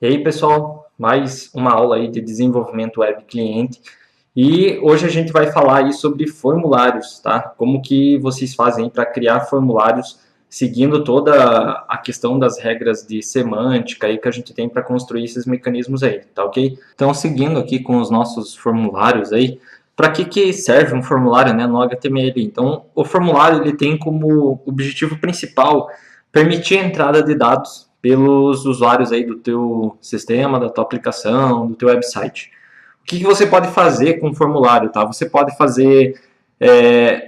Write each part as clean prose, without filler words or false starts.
E aí, pessoal, mais uma aula aí de desenvolvimento web cliente. E hoje a gente vai falar aí sobre formulários, tá? Como que vocês fazem para criar formulários seguindo toda a questão das regras de semântica aí que a gente tem para construir esses mecanismos aí, tá ok? Então, seguindo aqui com os nossos formulários aí, para que serve um formulário, né, no HTML? Então, o formulário ele tem como objetivo principal permitir a entrada de dados pelos usuários aí do teu sistema, da tua aplicação, do teu website. O que você pode fazer com o formulário, tá? Você pode fazer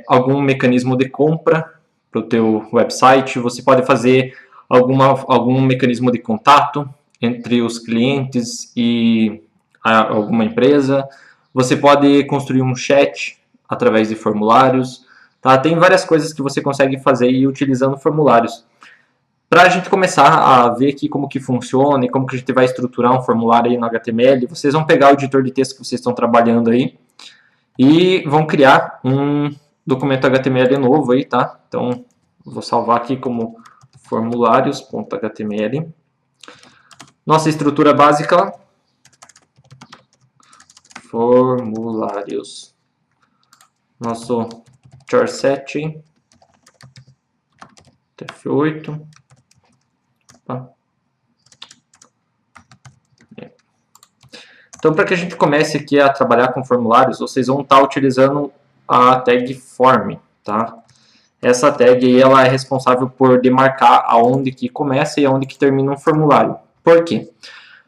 algum mecanismo de compra para o teu website, você pode fazer algum mecanismo de contato entre os clientes e alguma empresa, você pode construir um chat através de formulários, tá? Tem várias coisas que você consegue fazer aí utilizando formulários. Para a gente começar a ver aqui como que funciona e como que a gente vai estruturar um formulário aí no HTML, vocês vão pegar o editor de texto que vocês estão trabalhando aí e vão criar um documento HTML novo aí, tá? Então, vou salvar aqui como formulários.html. Nossa estrutura básica, formulários. Nosso char set, F8. Então, para que a gente comece aqui a trabalhar com formulários, vocês vão estar utilizando a tag form, tá? Essa tag aí, ela é responsável por demarcar aonde que começa e aonde que termina um formulário. Por quê?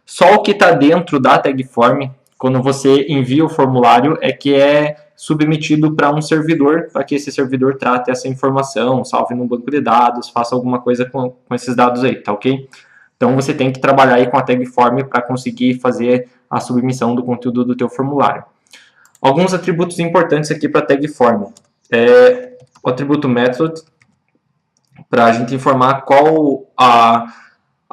Só o que está dentro da tag form, quando você envia o formulário, é que é submetido para um servidor, para que esse servidor trate essa informação, salve no banco de dados, faça alguma coisa com esses dados aí, tá ok? Então você tem que trabalhar aí com a tag form para conseguir fazer a submissão do conteúdo do teu formulário. Alguns atributos importantes aqui para a tag form. O atributo method, para a gente informar qual a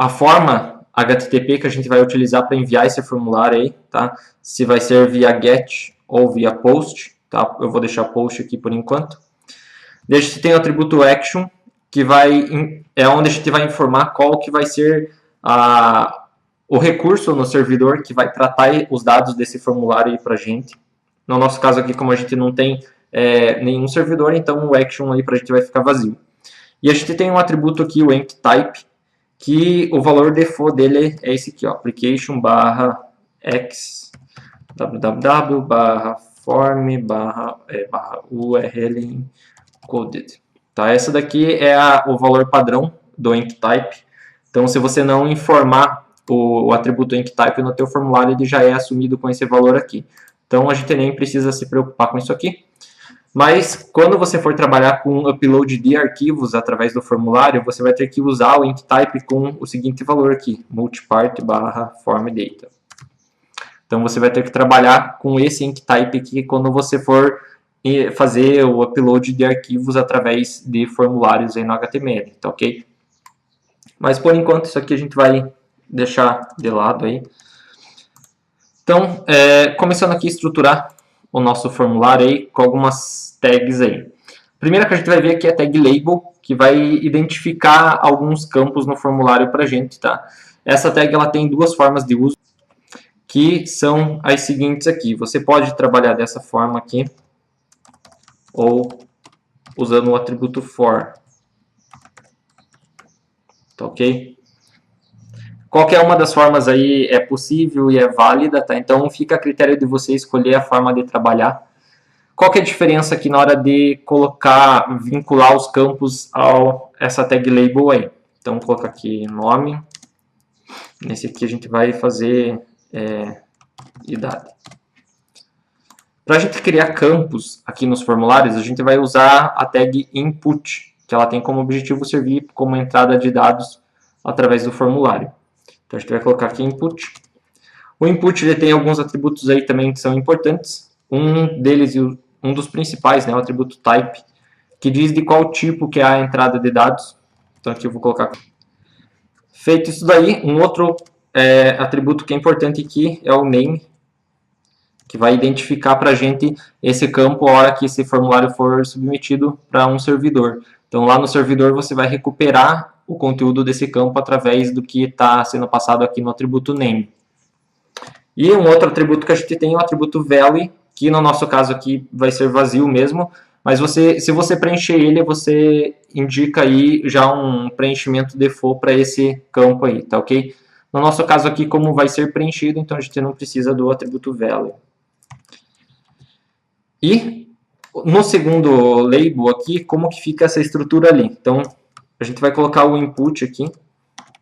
forma HTTP que a gente vai utilizar para enviar esse formulário aí, tá? Se vai ser via GET ou via POST, tá? Eu vou deixar POST aqui por enquanto. A gente tem o atributo action, que é onde a gente vai informar qual que vai ser o recurso no servidor que vai tratar os dados desse formulário aí para a gente. No nosso caso aqui, como a gente não tem nenhum servidor, então o action aí para a gente vai ficar vazio. E a gente tem um atributo aqui, o enctype, que o valor default dele é esse aqui, ó, application/x www/form/url encoded. Tá? Essa daqui é o valor padrão do enctype. Então, se você não informar o atributo enctype no teu formulário, ele já é assumido com esse valor aqui. Então, a gente nem precisa se preocupar com isso aqui. Mas, quando você for trabalhar com upload de arquivos através do formulário, você vai ter que usar o enctype com o seguinte valor aqui, multipart/formData. Então, você vai ter que trabalhar com esse enctype aqui quando você for fazer o upload de arquivos através de formulários aí no HTML, tá ok? Mas, por enquanto, isso aqui a gente vai deixar de lado aí. Então, começando aqui a estruturar o nosso formulário aí com algumas tags aí. A primeira que a gente vai ver aqui é a tag label, que vai identificar alguns campos no formulário para a gente, tá? Essa tag ela tem duas formas de uso, que são as seguintes aqui. Você pode trabalhar dessa forma aqui, ou usando o atributo for, tá ok? Qualquer uma das formas aí é possível e é válida, tá? Então fica a critério de você escolher a forma de trabalhar. Qual que é a diferença aqui na hora de vincular os campos a essa tag label aí? Então vou colocar aqui nome. Nesse aqui a gente vai fazer idade. Para a gente criar campos aqui nos formulários, a gente vai usar a tag input, que ela tem como objetivo servir como entrada de dados através do formulário. Então a gente vai colocar aqui input. O input ele tem alguns atributos aí também que são importantes. Um deles, um dos principais, né, o atributo type, que diz de qual tipo que é a entrada de dados. Então aqui eu vou colocar. Feito isso daí, um outro atributo que é importante aqui é o name, que vai identificar para a gente esse campo a hora que esse formulário for submetido para um servidor. Então lá no servidor você vai recuperar o conteúdo desse campo através do que está sendo passado aqui no atributo name. E um outro atributo que a gente tem é o atributo value, que no nosso caso aqui vai ser vazio mesmo, mas se você preencher ele, você indica aí já um preenchimento default para esse campo aí, tá ok? No nosso caso aqui, como vai ser preenchido, então a gente não precisa do atributo value. E no segundo label aqui, como que fica essa estrutura ali? Então, a gente vai colocar o input aqui,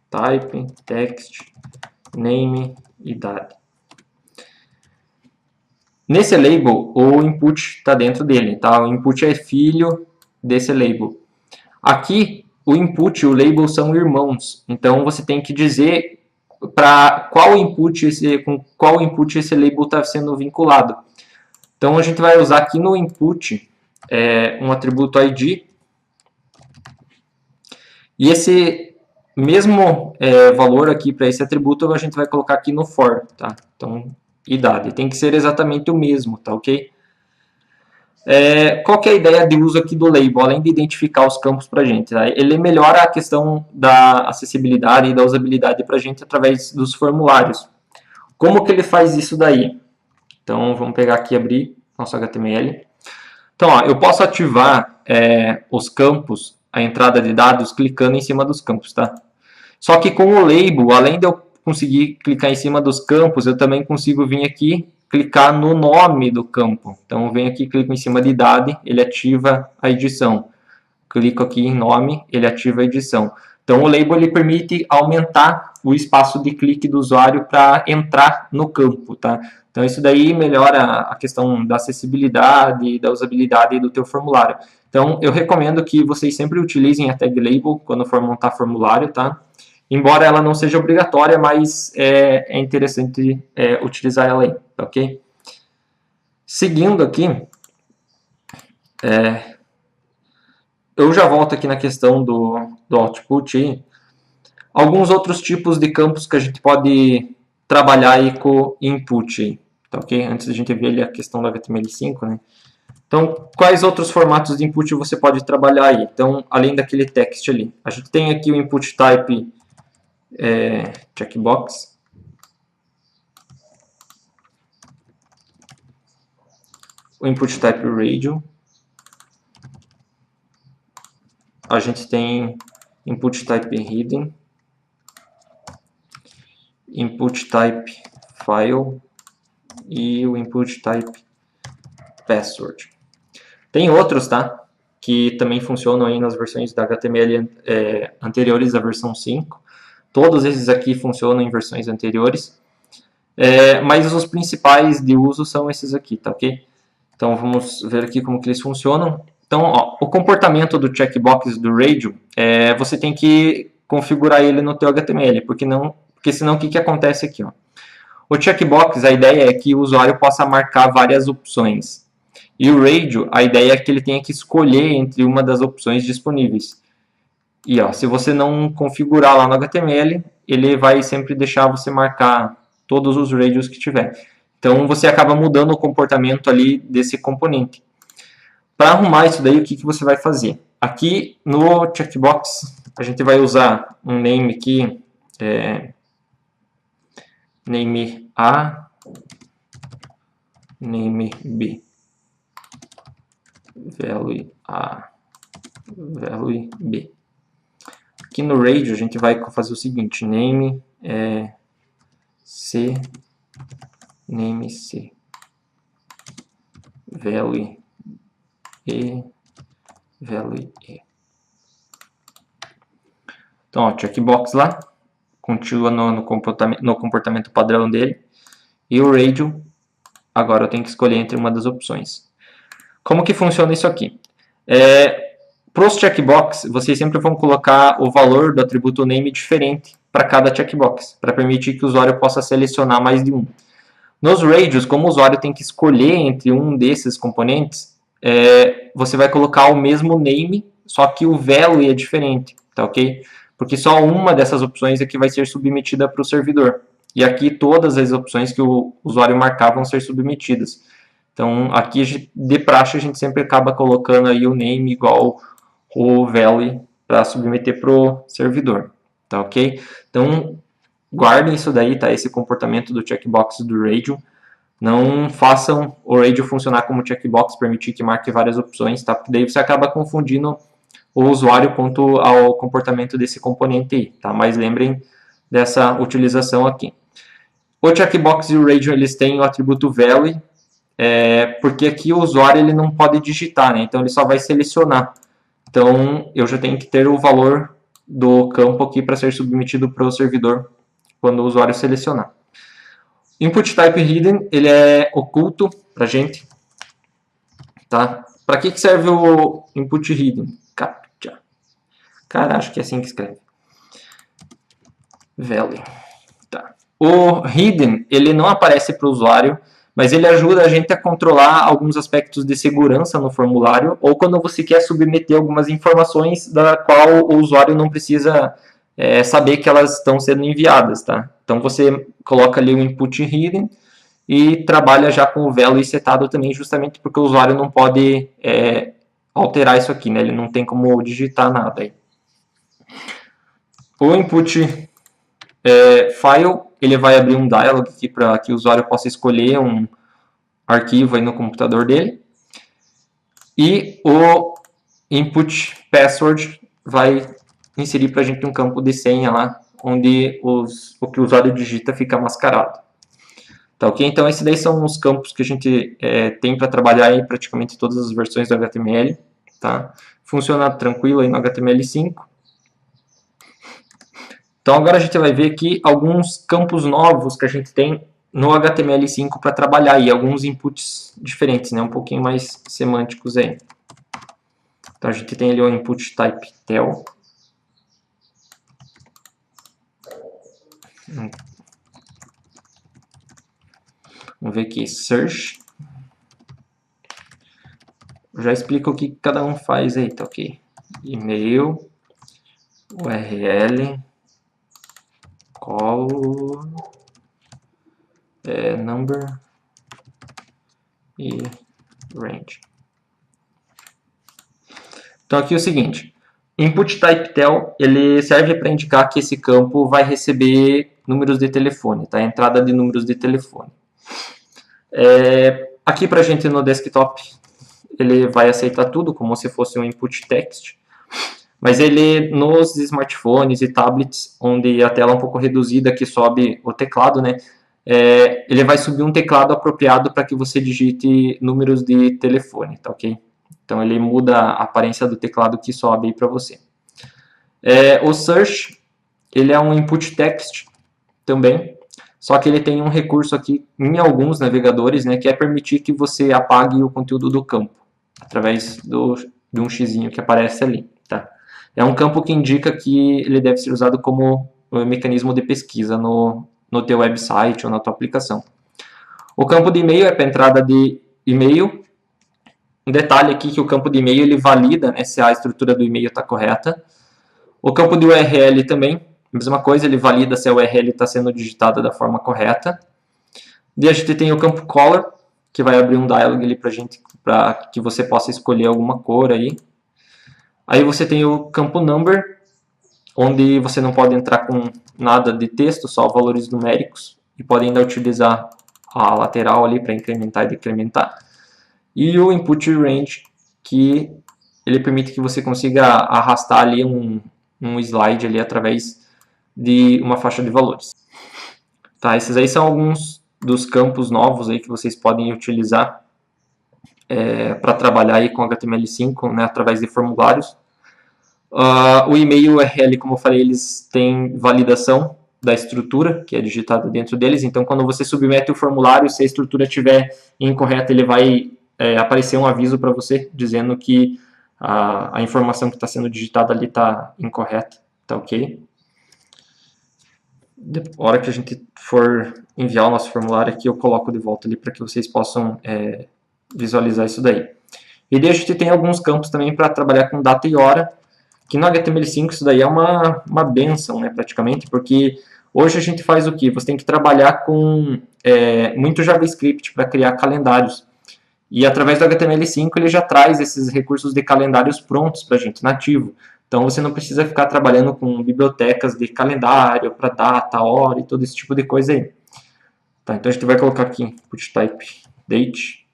type, text, name, idade. Nesse label, o input está dentro dele, tá? O input é filho desse label. Aqui, o input e o label são irmãos, então você tem que dizer para com qual input esse label está sendo vinculado. Então, a gente vai usar aqui no input um atributo ID, e esse mesmo valor aqui para esse atributo a gente vai colocar aqui no for, tá? Então, idade. Tem que ser exatamente o mesmo, tá ok? Qual que é a ideia de uso aqui do label, além de identificar os campos para a gente? Tá? Ele melhora a questão da acessibilidade e da usabilidade para a gente através dos formulários. Como que ele faz isso daí? Então, vamos pegar aqui e abrir nosso HTML. Então, ó, eu posso ativar os campos, a entrada de dados, clicando em cima dos campos, tá? Só que com o label, além de eu conseguir clicar em cima dos campos, eu também consigo vir aqui, clicar no nome do campo. Então, eu venho aqui, clico em cima de idade, ele ativa a edição. Clico aqui em nome, ele ativa a edição. Então, o label ele permite aumentar o espaço de clique do usuário para entrar no campo, tá? Então, isso daí melhora a questão da acessibilidade, da usabilidade do teu formulário. Então, eu recomendo que vocês sempre utilizem a tag label quando for montar formulário, tá? Embora ela não seja obrigatória, mas é interessante utilizar ela aí, ok? Seguindo aqui, eu já volto aqui na questão do output. Aí. Alguns outros tipos de campos que a gente pode trabalhar aí com input, aí, tá ok? Antes da gente ver ali a questão do HTML5, né? Então, quais outros formatos de input você pode trabalhar aí? Então, além daquele text ali, a gente tem aqui o input type checkbox. O input type radio. A gente tem input type hidden. Input type file. E o input type password. Tem outros, tá? Que também funcionam aí nas versões da HTML anteriores à versão 5. Todos esses aqui funcionam em versões anteriores, mas os principais de uso são esses aqui, tá ok? Então vamos ver aqui como que eles funcionam. Então, ó, o comportamento do checkbox do radio, você tem que configurar ele no teu HTML, porque senão o que, que acontece aqui? Ó? O checkbox, a ideia é que o usuário possa marcar várias opções. E o radio, a ideia é que ele tenha que escolher entre uma das opções disponíveis. E ó, se você não configurar lá no HTML, ele vai sempre deixar você marcar todos os radios que tiver. Então você acaba mudando o comportamento ali desse componente. Para arrumar isso daí, o que, que você vai fazer? Aqui no checkbox, a gente vai usar um name aqui, name A, name B, value A, value B. Aqui no radio a gente vai fazer o seguinte, name C, name C, value E, value E. Então, ó, checkbox lá, continua no comportamento padrão dele. E o radio, agora eu tenho que escolher entre uma das opções. Como que funciona isso aqui? Para os checkbox, vocês sempre vão colocar o valor do atributo name diferente para cada checkbox, para permitir que o usuário possa selecionar mais de um. Nos radios, como o usuário tem que escolher entre um desses componentes, você vai colocar o mesmo name, só que o value é diferente, tá ok? Porque só uma dessas opções é que vai ser submetida para o servidor. E aqui todas as opções que o usuário marcar vão ser submetidas. Então, aqui de praxe a gente sempre acaba colocando aí o name igual o value para submeter para o servidor, tá ok? Então, guardem isso daí, tá? Esse comportamento do checkbox do radio. Não façam o radio funcionar como checkbox, permitir que marque várias opções, tá? Porque daí você acaba confundindo o usuário quanto ao comportamento desse componente aí, tá? Mas lembrem dessa utilização aqui. O checkbox e o radio, eles têm o atributo value, porque aqui o usuário ele não pode digitar, né? Então ele só vai selecionar. Então eu já tenho que ter o valor do campo aqui para ser submetido para o servidor quando o usuário selecionar. Input type hidden, ele é oculto para a gente, tá? Para que serve o input hidden? Captcha. Cara, acho que é assim que escreve. Value. Tá. O hidden, ele não aparece para o usuário, mas ele ajuda a gente a controlar alguns aspectos de segurança no formulário, ou quando você quer submeter algumas informações da qual o usuário não precisa saber que elas estão sendo enviadas, tá? Então você coloca ali o input hidden e trabalha já com o value setado também, justamente porque o usuário não pode alterar isso aqui, né? Ele não tem como digitar nada aí. O input file, ele vai abrir um dialog aqui para que o usuário possa escolher um arquivo aí no computador dele. E o input password vai inserir para a gente um campo de senha lá, onde o que o usuário digita fica mascarado. Tá ok? Então esses daí são os campos que a gente tem para trabalhar em praticamente todas as versões do HTML. Tá? Funciona tranquilo aí no HTML5. Então agora a gente vai ver aqui alguns campos novos que a gente tem no HTML5 para trabalhar e alguns inputs diferentes, né? Um pouquinho mais semânticos aí. Então a gente tem ali o input type tel. Vamos ver aqui, search. Eu já explico o que cada um faz aí, tá ok? E-mail, URL, color, number e range. Então aqui é o seguinte, input type tel, ele serve para indicar que esse campo vai receber números de telefone, tá? Entrada de números de telefone. Aqui para a gente no desktop, ele vai aceitar tudo como se fosse um input text, mas ele nos smartphones e tablets, onde a tela é um pouco reduzida, que sobe o teclado, né? Ele vai subir um teclado apropriado para que você digite números de telefone, tá ok? Então ele muda a aparência do teclado que sobe para você. O search, ele é um input text também, só que ele tem um recurso aqui em alguns navegadores, né, que é permitir que você apague o conteúdo do campo, através de um xizinho que aparece ali. Tá? É um campo que indica que ele deve ser usado como um mecanismo de pesquisa no teu website ou na tua aplicação. O campo de e-mail é para entrada de e-mail. Um detalhe aqui que o campo de e-mail ele valida, né, se a estrutura do e-mail está correta. O campo de URL também, mesma coisa, ele valida se a URL está sendo digitada da forma correta. E a gente tem o campo color, que vai abrir um dialog ali para gente, para que você possa escolher alguma cor aí. Aí você tem o campo number, onde você não pode entrar com nada de texto, só valores numéricos, e pode ainda utilizar a lateral ali para incrementar e decrementar. E o input range, que ele permite que você consiga arrastar ali um slide ali através de uma faixa de valores. Tá, esses aí são alguns dos campos novos aí que vocês podem utilizar para trabalhar aí com HTML5, né, através de formulários. O e-mail e o URL, como eu falei, eles têm validação da estrutura que é digitada dentro deles. Então, quando você submete o formulário, se a estrutura estiver incorreta, ele vai aparecer um aviso para você dizendo que a informação que está sendo digitada ali está incorreta, tá ok? Na hora que a gente for enviar o nosso formulário aqui, eu coloco de volta ali para que vocês possam visualizar isso daí. E daí a gente tem alguns campos também para trabalhar com data e hora, que no HTML5 isso daí é uma benção, né, praticamente, porque hoje a gente faz o quê? Você tem que trabalhar com muito JavaScript para criar calendários. E através do HTML5 ele já traz esses recursos de calendários prontos para a gente, nativo. Então você não precisa ficar trabalhando com bibliotecas de calendário para data, hora e todo esse tipo de coisa aí. Tá, então a gente vai colocar aqui input type date.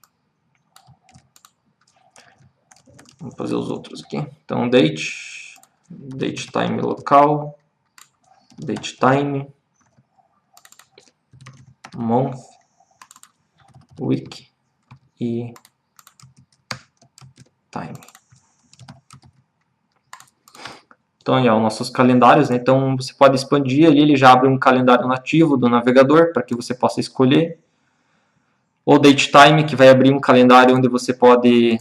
Vamos fazer os outros aqui. Então date, date time local, date time, month, week e time. Então, aí, ó, nossos calendários, né? Então, você pode expandir ali, ele já abre um calendário nativo do navegador para que você possa escolher. O DateTime, que vai abrir um calendário onde você pode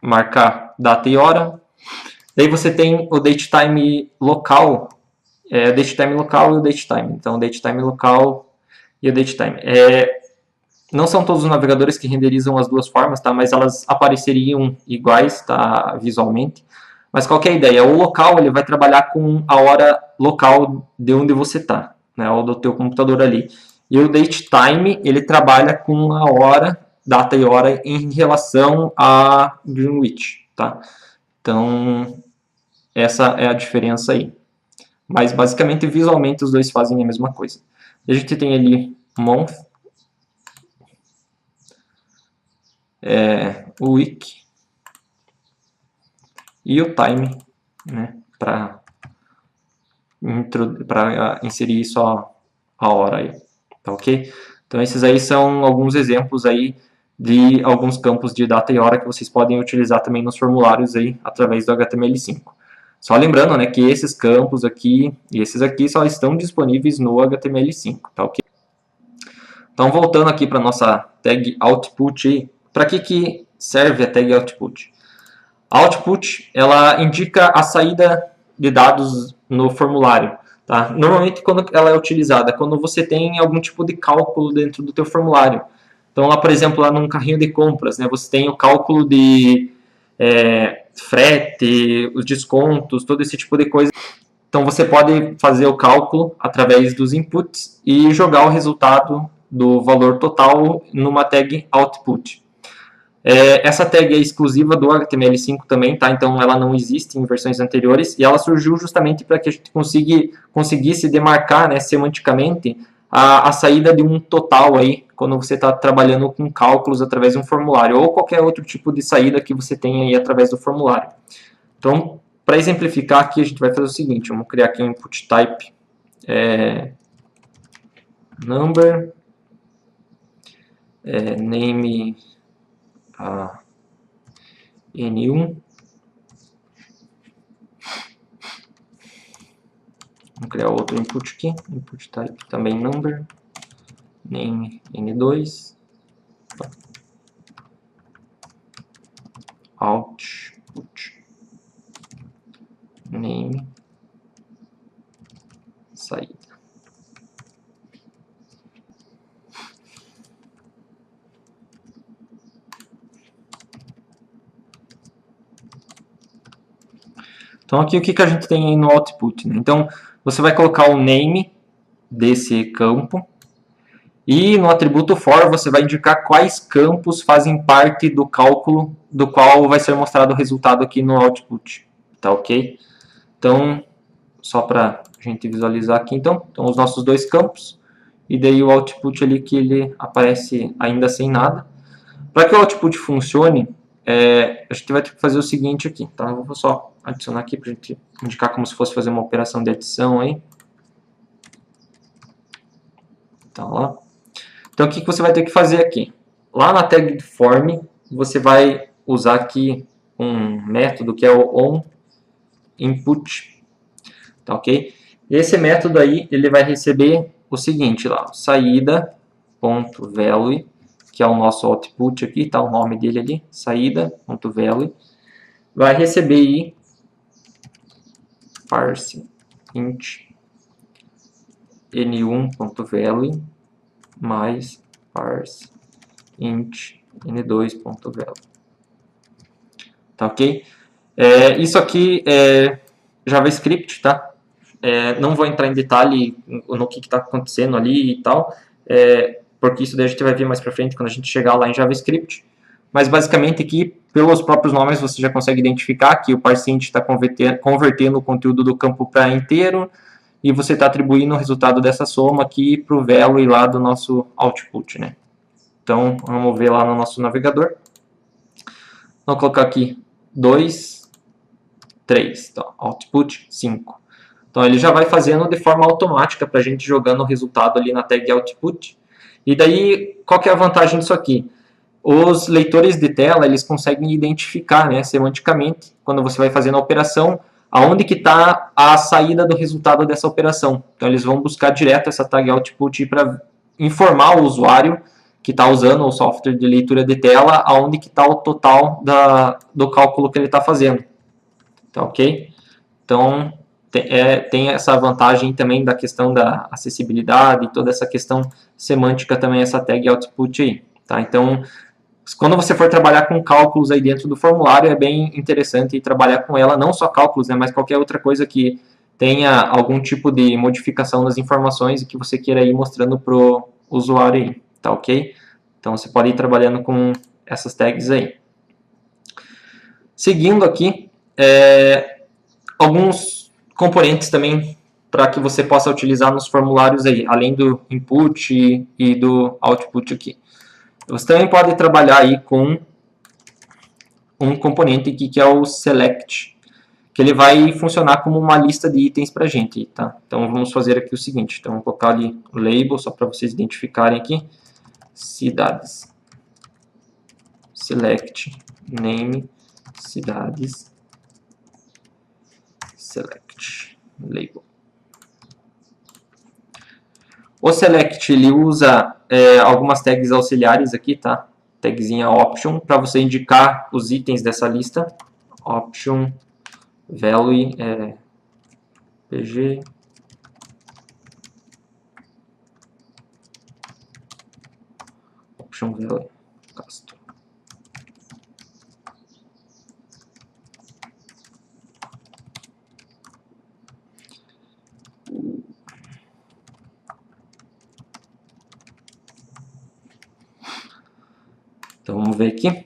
marcar data e hora. Daí você tem o DateTime local, o DateTime local e o DateTime. Então, o DateTime local e o DateTime. Não são todos os navegadores que renderizam as duas formas, tá? Mas elas apareceriam iguais, tá? Visualmente. Mas qual que é a ideia? O local ele vai trabalhar com a hora local de onde você está, né? Ou do teu computador ali. E o DateTime ele trabalha com a hora, data e hora em relação a Greenwich, tá? Então essa é a diferença aí. Mas basicamente visualmente os dois fazem a mesma coisa. E a gente tem ali month, o week e o time, né, para inserir só a hora aí, tá ok? Então esses aí são alguns exemplos aí de alguns campos de data e hora que vocês podem utilizar também nos formulários aí através do HTML5. Só lembrando, né, que esses campos aqui e esses aqui só estão disponíveis no HTML5, tá ok? Então voltando aqui para nossa tag output, para que serve a tag output? A output, ela indica a saída de dados no formulário. Tá? Normalmente, quando ela é utilizada, quando você tem algum tipo de cálculo dentro do teu formulário. Então, lá, por exemplo, lá num carrinho de compras, né, você tem o cálculo de frete, os descontos, todo esse tipo de coisa. Então, você pode fazer o cálculo através dos inputs e jogar o resultado do valor total numa tag output. Essa tag é exclusiva do HTML5 também, tá? Então ela não existe em versões anteriores e ela surgiu justamente para que a gente conseguisse demarcar, né, semanticamente a saída de um total aí quando você está trabalhando com cálculos através de um formulário ou qualquer outro tipo de saída que você tenha aí através do formulário. Então, para exemplificar aqui, a gente vai fazer o seguinte: vamos criar aqui um input type number, name N1. Vamos criar outro input aqui, input type também number, name N2, output name saída. Então aqui o que a gente tem aí no output, né? Então você vai colocar o name desse campo e no atributo for você vai indicar quais campos fazem parte do cálculo do qual vai ser mostrado o resultado aqui no output, tá ok? Então só para a gente visualizar aqui então os nossos dois campos e daí o output ali que ele aparece ainda sem nada. Para que o output funcione, a gente vai ter que fazer o seguinte aqui, tá? Eu vou só adicionar aqui para a gente indicar como se fosse fazer uma operação de adição aí. Tá lá. Então o que você vai ter que fazer aqui? Lá na tag form, você vai usar aqui um método que é o onInput, tá ok? E esse método aí, ele vai receber o seguinte lá, saída.value, que é o nosso output aqui, tá o nome dele ali, saída.value, vai receber aí parse int n1.value mais parse int n2.value. Tá ok? Isso aqui é JavaScript, tá? Não vou entrar em detalhe no que está acontecendo ali e tal, porque isso daí a gente vai ver mais pra frente quando a gente chegar lá em JavaScript. Mas basicamente aqui, pelos próprios nomes você já consegue identificar que o parsint está convertendo o conteúdo do campo para inteiro, e você está atribuindo o resultado dessa soma aqui para o value lá do nosso output, né? Então, vamos ver lá no nosso navegador. Vou colocar aqui 2, 3, então, output 5. Então, ele já vai fazendo de forma automática para a gente jogando o resultado ali na tag output. E daí, qual que é a vantagem disso aqui? Os leitores de tela, eles conseguem identificar, né, semanticamente, quando você vai fazendo a operação, aonde que está a saída do resultado dessa operação. Então, eles vão buscar direto essa tag output para informar o usuário que está usando o software de leitura de tela, aonde que está o total do cálculo que ele está fazendo. Tá ok? Então, tem essa vantagem também da questão da acessibilidade, toda essa questão semântica também, essa tag output aí. Tá? Então, quando você for trabalhar com cálculos aí dentro do formulário, é bem interessante trabalhar com ela, não só cálculos, né, mas qualquer outra coisa que tenha algum tipo de modificação nas informações e que você queira ir mostrando para o usuário aí, tá ok? Então você pode ir trabalhando com essas tags aí. Seguindo aqui, alguns componentes também para que você possa utilizar nos formulários aí, além do input e do output aqui. Você também pode trabalhar aí com um componente aqui que é o select, que ele vai funcionar como uma lista de itens para a gente, tá? Então vamos fazer aqui o seguinte, então vou colocar ali o label, só para vocês identificarem aqui, cidades, select, name, cidades, select, label. O select, ele usa algumas tags auxiliares aqui, tá? Tagzinha option, para você indicar os itens dessa lista. Option, value, pg, option value, custom. Então vamos ver aqui.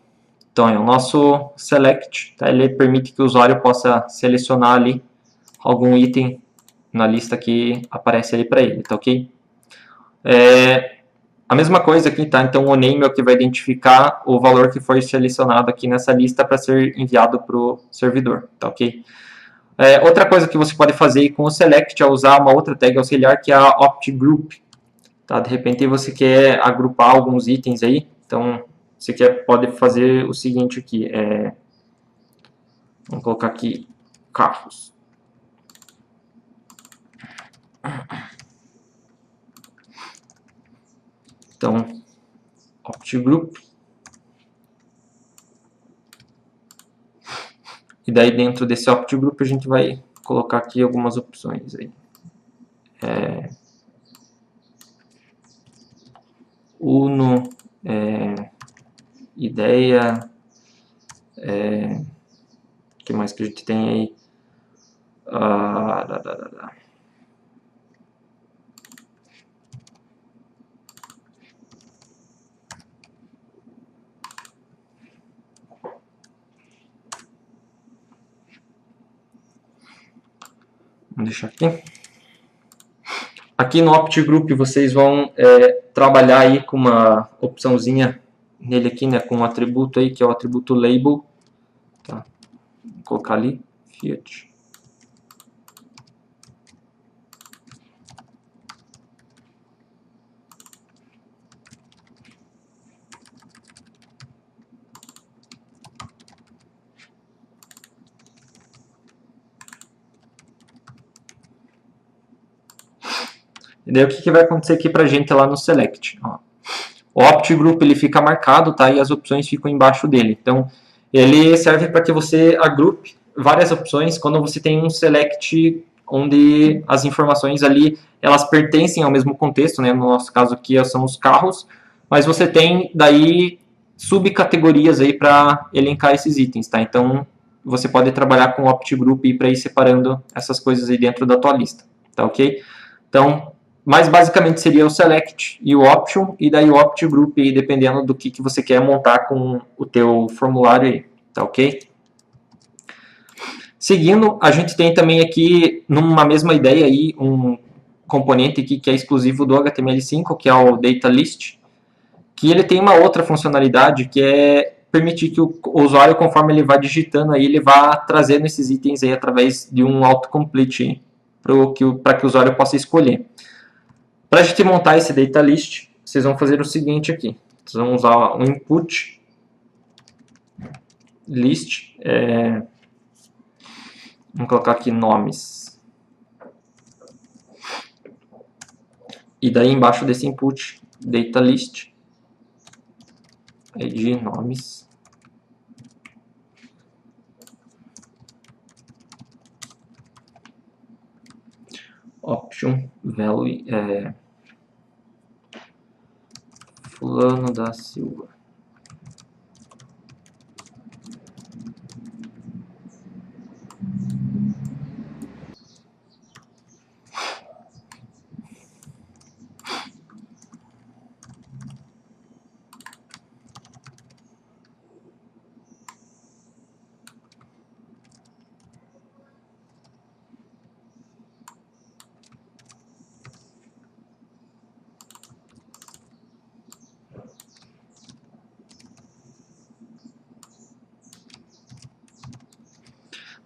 Então é o nosso select, tá? Ele permite que o usuário possa selecionar ali algum item na lista que aparece ali para ele, tá ok? A mesma coisa aqui, tá? Então o name é o que vai identificar o valor que foi selecionado aqui nessa lista para ser enviado para o servidor, tá ok? Outra coisa que você pode fazer com o select é usar uma outra tag auxiliar que é a opt-group, tá? De repente você quer agrupar alguns itens aí, então você pode fazer o seguinte aqui, vamos colocar aqui carros. Então, opt-group. E daí dentro desse opt-group a gente vai colocar aqui algumas opções aí. Uno, ideia, o que mais que a gente tem aí? Vamos deixar aqui. Aqui no opt-group vocês vão trabalhar aí com uma opçãozinha nele aqui, né, com um atributo aí, que é o atributo label. Tá? Vou colocar ali, Fiat. E daí o que vai acontecer aqui pra gente lá no select? Ó. O opt-group ele fica marcado, tá? E as opções ficam embaixo dele. Então, ele serve para que você agrupe várias opções quando você tem um select onde as informações ali, elas pertencem ao mesmo contexto, né? No nosso caso aqui são os carros, mas você tem daí subcategorias aí para elencar esses itens, tá? Então, você pode trabalhar com o opt-group para ir separando essas coisas aí dentro da tua lista, tá ok? Então, mas basicamente seria o select e o option, e daí o opt-group, dependendo do que você quer montar com o teu formulário aí, tá ok? Seguindo, a gente tem também aqui, numa mesma ideia aí, um componente aqui que é exclusivo do HTML5, que é o DataList, que ele tem uma outra funcionalidade que é permitir que o usuário, conforme ele vai digitando, aí, ele vá trazendo esses itens aí através de um autocomplete para que o usuário possa escolher. Para a gente montar esse DataList, vocês vão fazer o seguinte aqui. Vocês vão usar um input list, vamos colocar aqui nomes. E daí embaixo desse input, DataList, id nomes. Option value fulano da Silva.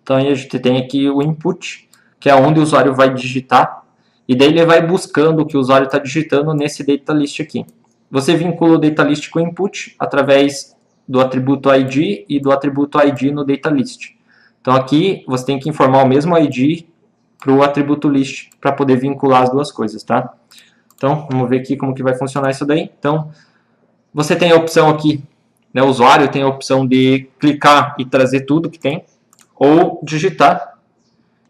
Então aí a gente tem aqui o input, que é onde o usuário vai digitar, e daí ele vai buscando o que o usuário está digitando nesse DataList aqui. Você vincula o DataList com o input através do atributo ID e do atributo ID no DataList. Então aqui você tem que informar o mesmo ID para o atributo list para poder vincular as duas coisas, tá? Então vamos ver aqui como que vai funcionar isso daí. Então você tem a opção aqui, né, o usuário tem a opção de clicar e trazer tudo que tem, ou digitar,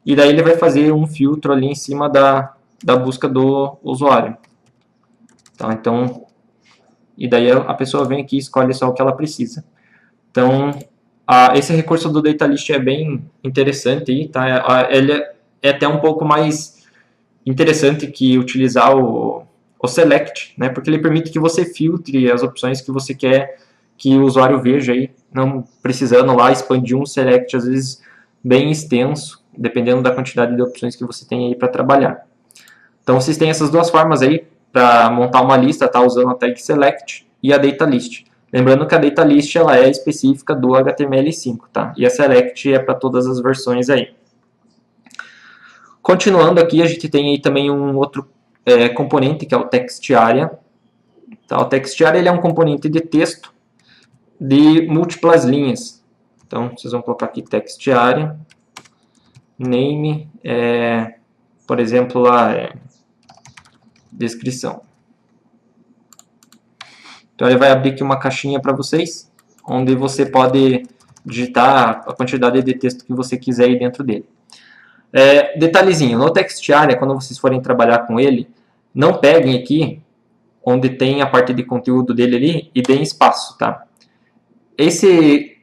e daí ele vai fazer um filtro ali em cima da busca do usuário. Tá, então, e daí a pessoa vem aqui e escolhe só o que ela precisa. Então, esse recurso do DataList é bem interessante, aí, tá? Ele é até um pouco mais interessante que utilizar o Select, né? Porque ele permite que você filtre as opções que você quer que o usuário veja aí, não precisando lá expandir um select, às vezes bem extenso, dependendo da quantidade de opções que você tem aí para trabalhar. Então vocês têm essas duas formas aí para montar uma lista, tá? Usando a tag select e a DataList. Lembrando que a DataList ela é específica do HTML5, tá? E a select é para todas as versões aí. Continuando aqui, a gente tem aí também um outro componente que é o TextArea. Tá? O TextArea ele é um componente de texto de múltiplas linhas. Então, vocês vão colocar aqui TextArea, name, por exemplo, lá, descrição. Então, ele vai abrir aqui uma caixinha para vocês, onde você pode digitar a quantidade de texto que você quiser aí dentro dele. Detalhezinho, no TextArea, quando vocês forem trabalhar com ele, não peguem aqui, onde tem a parte de conteúdo dele ali, e deem espaço, tá? Esse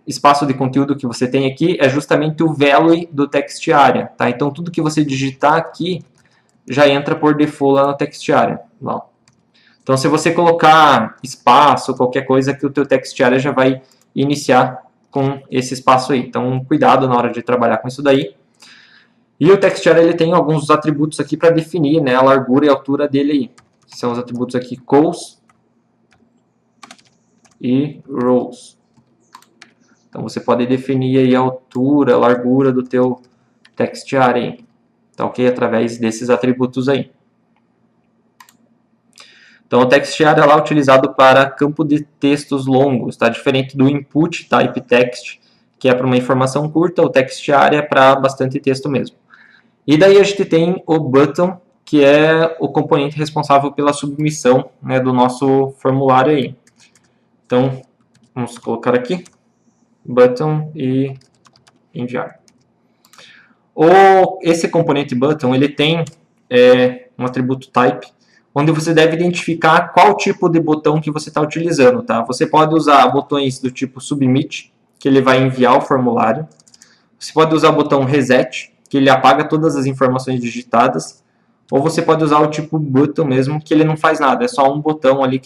espaço de conteúdo que você tem aqui é justamente o value do TextArea, tá? Então, tudo que você digitar aqui já entra por default lá no TextArea. Então, se você colocar espaço, qualquer coisa, que o teu TextArea já vai iniciar com esse espaço aí. Então, cuidado na hora de trabalhar com isso daí. E o TextArea ele tem alguns atributos aqui para definir, né, a largura e a altura dele aí. São os atributos aqui cols e rows. Então você pode definir aí a altura, a largura do teu TextArea, tá ok? Através desses atributos aí. Então o TextArea lá é utilizado para campo de textos longos, tá? Diferente do input type text, que é para uma informação curta, o TextArea é para bastante texto mesmo. E daí a gente tem o button, que é o componente responsável pela submissão, né, do nosso formulário aí. Então, vamos colocar aqui, button e enviar. Esse componente button, ele tem um atributo type, onde você deve identificar qual tipo de botão que você está utilizando, tá? Você pode usar botões do tipo submit, que ele vai enviar o formulário. Você pode usar o botão reset, que ele apaga todas as informações digitadas. Ou você pode usar o tipo button mesmo, que ele não faz nada, é só um botão ali.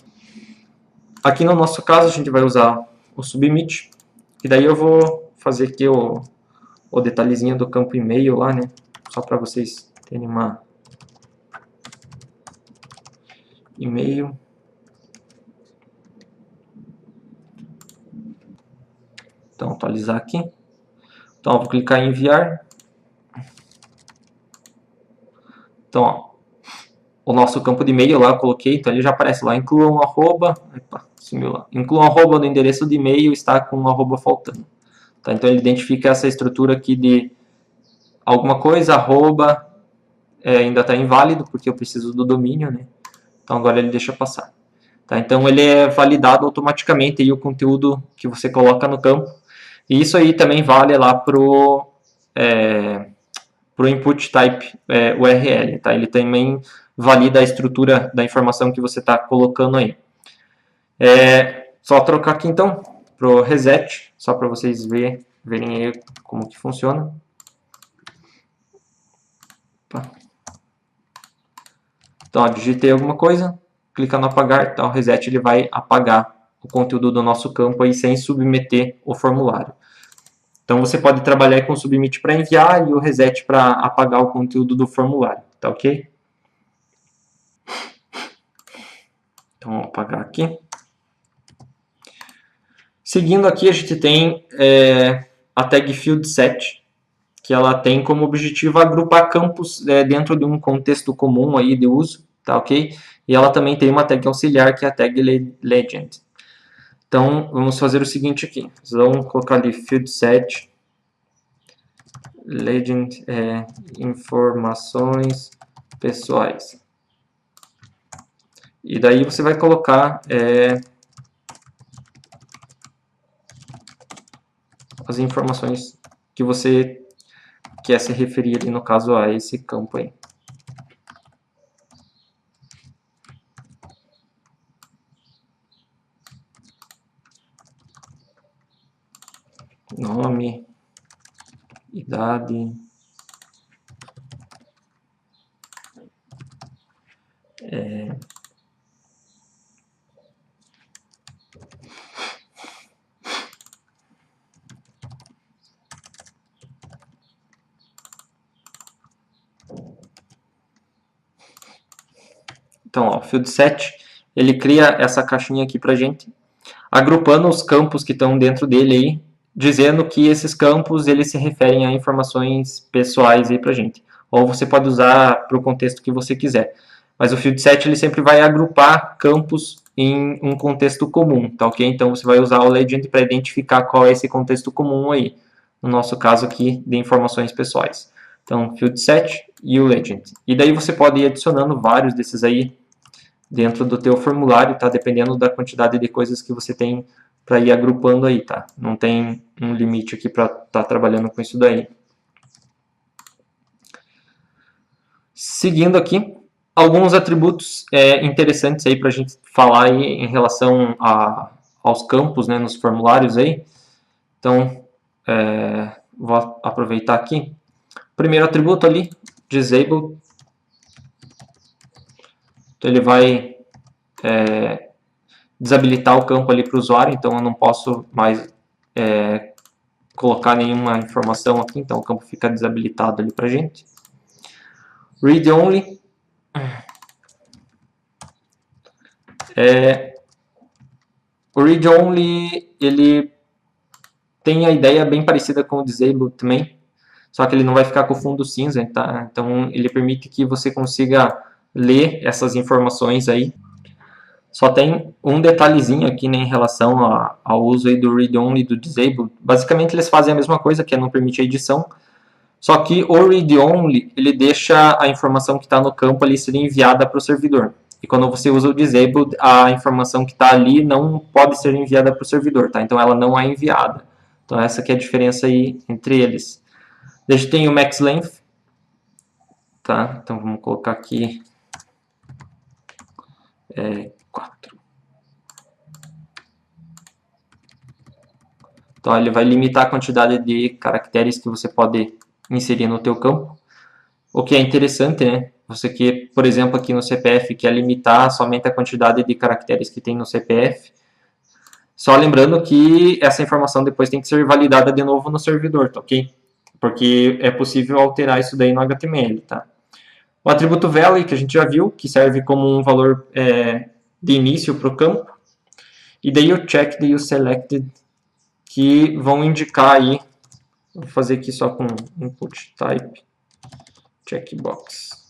Aqui no nosso caso a gente vai usar o submit. E daí eu vou fazer aqui o detalhezinho do campo e-mail lá, né? Só para vocês terem uma e-mail. Então, atualizar aqui. Então, eu vou clicar em enviar. Então, ó, o nosso campo de e-mail lá eu coloquei, então ele já aparece lá, inclua um arroba, opa, sumiu lá, inclua um arroba no endereço do e-mail, está com um arroba faltando. Tá, então ele identifica essa estrutura aqui de alguma coisa, arroba, ainda está inválido, porque eu preciso do domínio, né? Então agora ele deixa passar. Tá, então ele é validado automaticamente aí o conteúdo que você coloca no campo. E isso aí também vale lá pro input type URL, tá? Ele também valida a estrutura da informação que você está colocando aí. Só trocar aqui então pro reset, só para vocês verem aí como que funciona. Opa. Então, ó, digitei alguma coisa, clica no apagar, então o reset ele vai apagar o conteúdo do nosso campo aí sem submeter o formulário. Então você pode trabalhar com o submit para enviar e o reset para apagar o conteúdo do formulário, tá ok? Então vou apagar aqui. Seguindo aqui a gente tem a tag field set, que ela tem como objetivo agrupar campos dentro de um contexto comum aí de uso, tá ok? E ela também tem uma tag auxiliar que é a tag legend. Então vamos fazer o seguinte aqui, vamos colocar ali field set legend informações pessoais. E daí você vai colocar as informações que você quer se referir ali, no caso, a esse campo aí. Nome, idade, Então, ó, o field set, ele cria essa caixinha aqui pra gente, agrupando os campos que estão dentro dele aí, dizendo que esses campos eles se referem a informações pessoais aí pra gente. Ou você pode usar para o contexto que você quiser. Mas o field set ele sempre vai agrupar campos em um contexto comum, tá ok? Então você vai usar o legend para identificar qual é esse contexto comum aí. No nosso caso aqui, de informações pessoais. Então, field set e o legend. E daí você pode ir adicionando vários desses aí dentro do teu formulário, tá? Dependendo da quantidade de coisas que você tem para ir agrupando aí, tá? Não tem um limite aqui para estar trabalhando com isso daí. Seguindo aqui, alguns atributos interessantes aí para a gente falar aí em relação aos campos, né, nos formulários aí. Então, vou aproveitar aqui. Primeiro atributo ali, disabled. Então ele vai desabilitar o campo ali para o usuário, então eu não posso mais colocar nenhuma informação aqui, então o campo fica desabilitado ali para a gente. Read only. O read only ele tem a ideia bem parecida com o disable também, só que ele não vai ficar com o fundo cinza, tá? Então ele permite que você consiga ler essas informações aí. Só tem um detalhezinho aqui, né, em relação ao uso aí do read only e do disable. Basicamente eles fazem a mesma coisa, que é não permitir a edição. Só que o read only ele deixa a informação que está no campo ali ser enviada para o servidor. E quando você usa o disabled, a informação que está ali não pode ser enviada para o servidor, tá? Então ela não é enviada. Então essa que é a diferença aí entre eles. A gente tem o max length, tá? Então vamos colocar aqui 4. Então ele vai limitar a quantidade de caracteres que você pode inserir no teu campo. O que é interessante, né? Você que, por exemplo, aqui no CPF quer limitar somente a quantidade de caracteres que tem no CPF. Só lembrando que essa informação depois tem que ser validada de novo no servidor, tá ok? Porque é possível alterar isso daí no HTML, tá? O atributo value, que a gente já viu, que serve como um valor de início para o campo. E daí o checked e o selected, que vão indicar aí, vou fazer aqui só com input type, checkbox,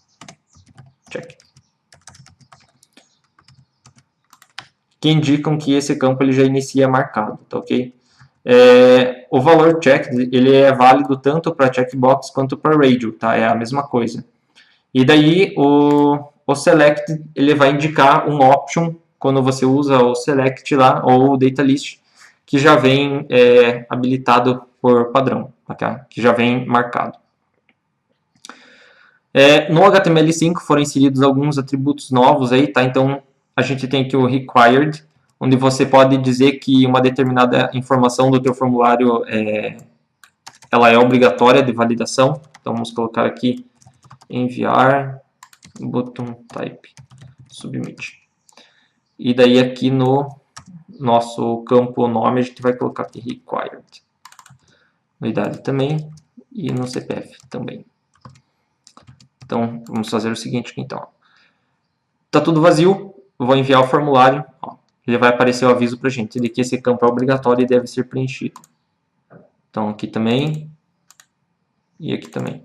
check, que indicam que esse campo ele já inicia marcado, tá ok? O valor checked ele é válido tanto para checkbox quanto para radio, tá? É a mesma coisa. E daí o select ele vai indicar um option quando você usa o select lá ou o data list que já vem habilitado por padrão, tá? Que já vem marcado. No HTML5 foram inseridos alguns atributos novos aí, tá? Então a gente tem aqui o required, onde você pode dizer que uma determinada informação do teu formulário ela é obrigatória de validação. Então vamos colocar aqui enviar button type submit. E daí aqui no nosso campo nome a gente vai colocar aqui required. No idade também e no CPF também. Então vamos fazer o seguinte aqui então. Tá tudo vazio, vou enviar o formulário, ó, ele vai aparecer o aviso para a gente de que esse campo é obrigatório e deve ser preenchido. Então aqui também e aqui também.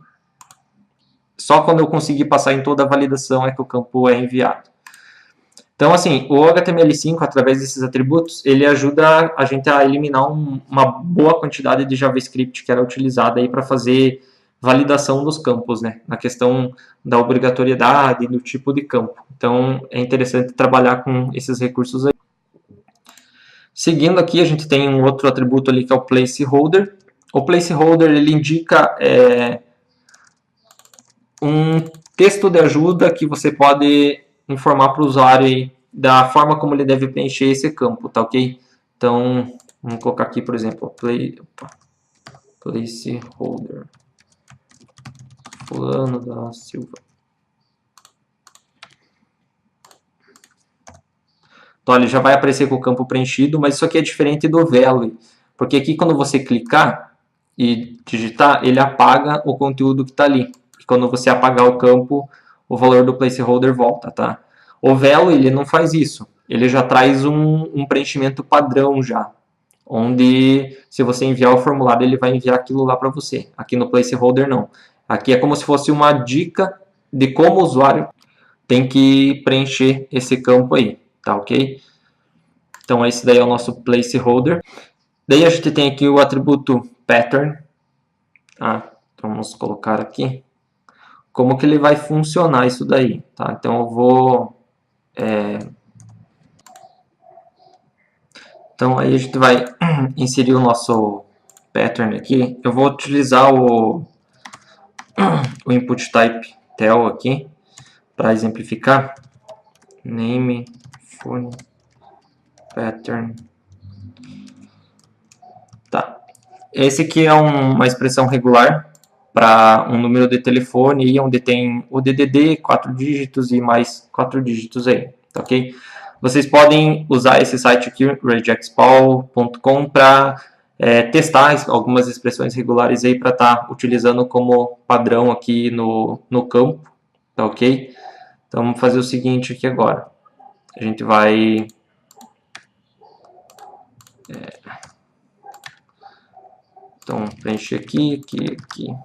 Só quando eu conseguir passar em toda a validação é que o campo é enviado. Então, assim, o HTML5, através desses atributos, ele ajuda a gente a eliminar uma boa quantidade de JavaScript que era utilizada aí para fazer validação dos campos, né? Na questão da obrigatoriedade e do tipo de campo. Então, é interessante trabalhar com esses recursos aí. Seguindo aqui, a gente tem um outro atributo ali que é o placeholder. O placeholder, ele indica um texto de ajuda que você pode informar para o usuário aí da forma como ele deve preencher esse campo, tá ok? Então, vamos colocar aqui, por exemplo, placeholder fulano da Silva. Então, ele já vai aparecer com o campo preenchido, mas isso aqui é diferente do value, porque aqui quando você clicar e digitar, ele apaga o conteúdo que está ali. E quando você apagar o campo, o valor do placeholder volta, tá? O value, ele não faz isso. Ele já traz um preenchimento padrão já, onde se você enviar o formulário, ele vai enviar aquilo lá para você. Aqui no placeholder não. Aqui é como se fosse uma dica de como o usuário tem que preencher esse campo aí, tá ok? Então esse daí é o nosso placeholder. Daí a gente tem aqui o atributo pattern. Então vamos colocar aqui como que ele vai funcionar isso daí, tá? Então eu vou então aí a gente vai inserir o nosso pattern aqui. Eu vou utilizar o input type tel aqui para exemplificar. Name phone pattern. Tá. Esse aqui é uma expressão regular para um número de telefone onde tem o DDD, 4 dígitos e mais 4 dígitos aí, tá ok? Vocês podem usar esse site aqui, regexpal.com, para testar algumas expressões regulares aí para estar utilizando como padrão aqui no campo, tá ok? Então vamos fazer o seguinte aqui agora. A gente vai então preencher aqui, aqui.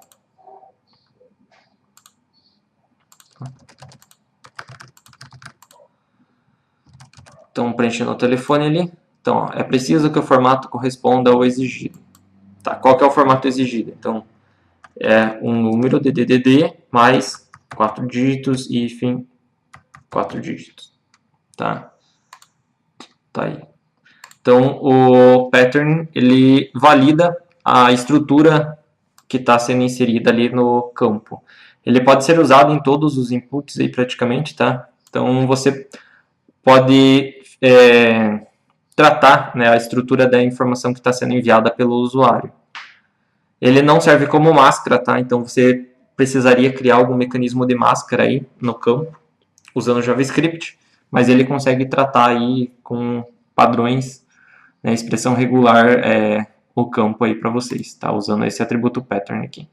Então, preenchendo o telefone ali. Então, ó, é preciso que o formato corresponda ao exigido. Tá, qual que é o formato exigido? Então, é um número de DDD mais 4 dígitos e, enfim, 4 dígitos. Tá? Tá aí. Então, o pattern, ele valida a estrutura que está sendo inserida ali no campo. Ele pode ser usado em todos os inputs aí praticamente, tá? Então, você pode tratar, né, a estrutura da informação que está sendo enviada pelo usuário. Ele não serve como máscara, tá? Então você precisaria criar algum mecanismo de máscara aí no campo, usando JavaScript, mas ele consegue tratar aí com padrões né, expressão regular o campo aí para vocês, tá? Usando esse atributo pattern aqui.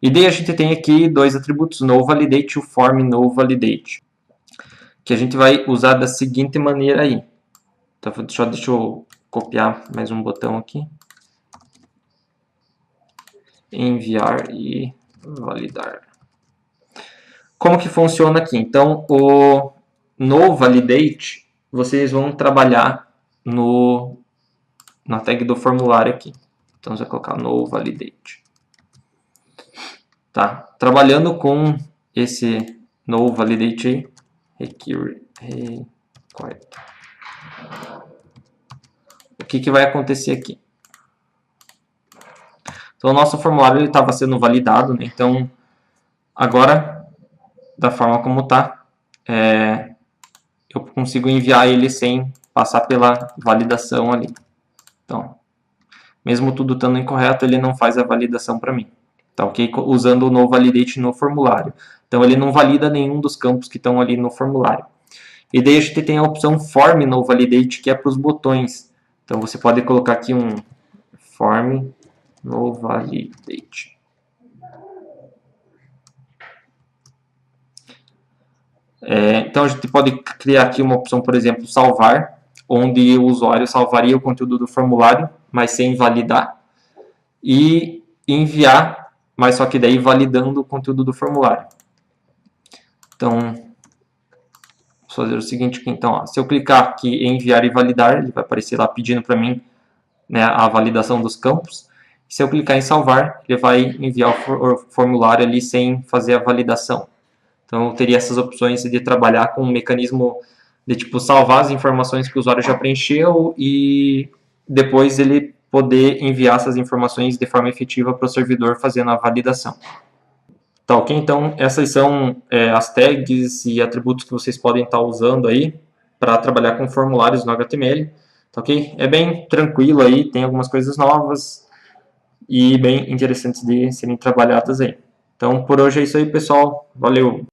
E daí a gente tem aqui dois atributos, noValidate e o form noValidate, que a gente vai usar da seguinte maneira aí. Então, deixa eu copiar mais um botão aqui. Enviar e validar. Como que funciona aqui? Então, o noValidate, vocês vão trabalhar na tag do formulário aqui. Então, você vai colocar noValidate. Tá? Trabalhando com esse noValidate aí, required. O que vai acontecer aqui? Então, o nosso formulário estava sendo validado, né? Então, agora, da forma como está, eu consigo enviar ele sem passar pela validação ali. Então, mesmo tudo estando incorreto, ele não faz a validação para mim. Tá ok? Usando o noValidate no formulário. Então, ele não valida nenhum dos campos que estão ali no formulário. E daí a gente tem a opção Form noValidate, que é para os botões. Então, você pode colocar aqui um Form noValidate. Então, a gente pode criar aqui uma opção, por exemplo, salvar, onde o usuário salvaria o conteúdo do formulário, mas sem validar. E enviar, mas só que daí validando o conteúdo do formulário. Então, vou fazer o seguinte aqui. Então, ó, se eu clicar aqui em enviar e validar, ele vai aparecer lá pedindo para mim, né, a validação dos campos. Se eu clicar em salvar, ele vai enviar o formulário ali sem fazer a validação. Então, eu teria essas opções de trabalhar com um mecanismo de tipo salvar as informações que o usuário já preencheu e depois ele poder enviar essas informações de forma efetiva para o servidor fazendo a validação. Tá ok? Então, essas são as tags e atributos que vocês podem estar usando aí para trabalhar com formulários no HTML. Tá ok? É bem tranquilo aí, tem algumas coisas novas e bem interessantes de serem trabalhadas aí. Então, por hoje é isso aí, pessoal. Valeu!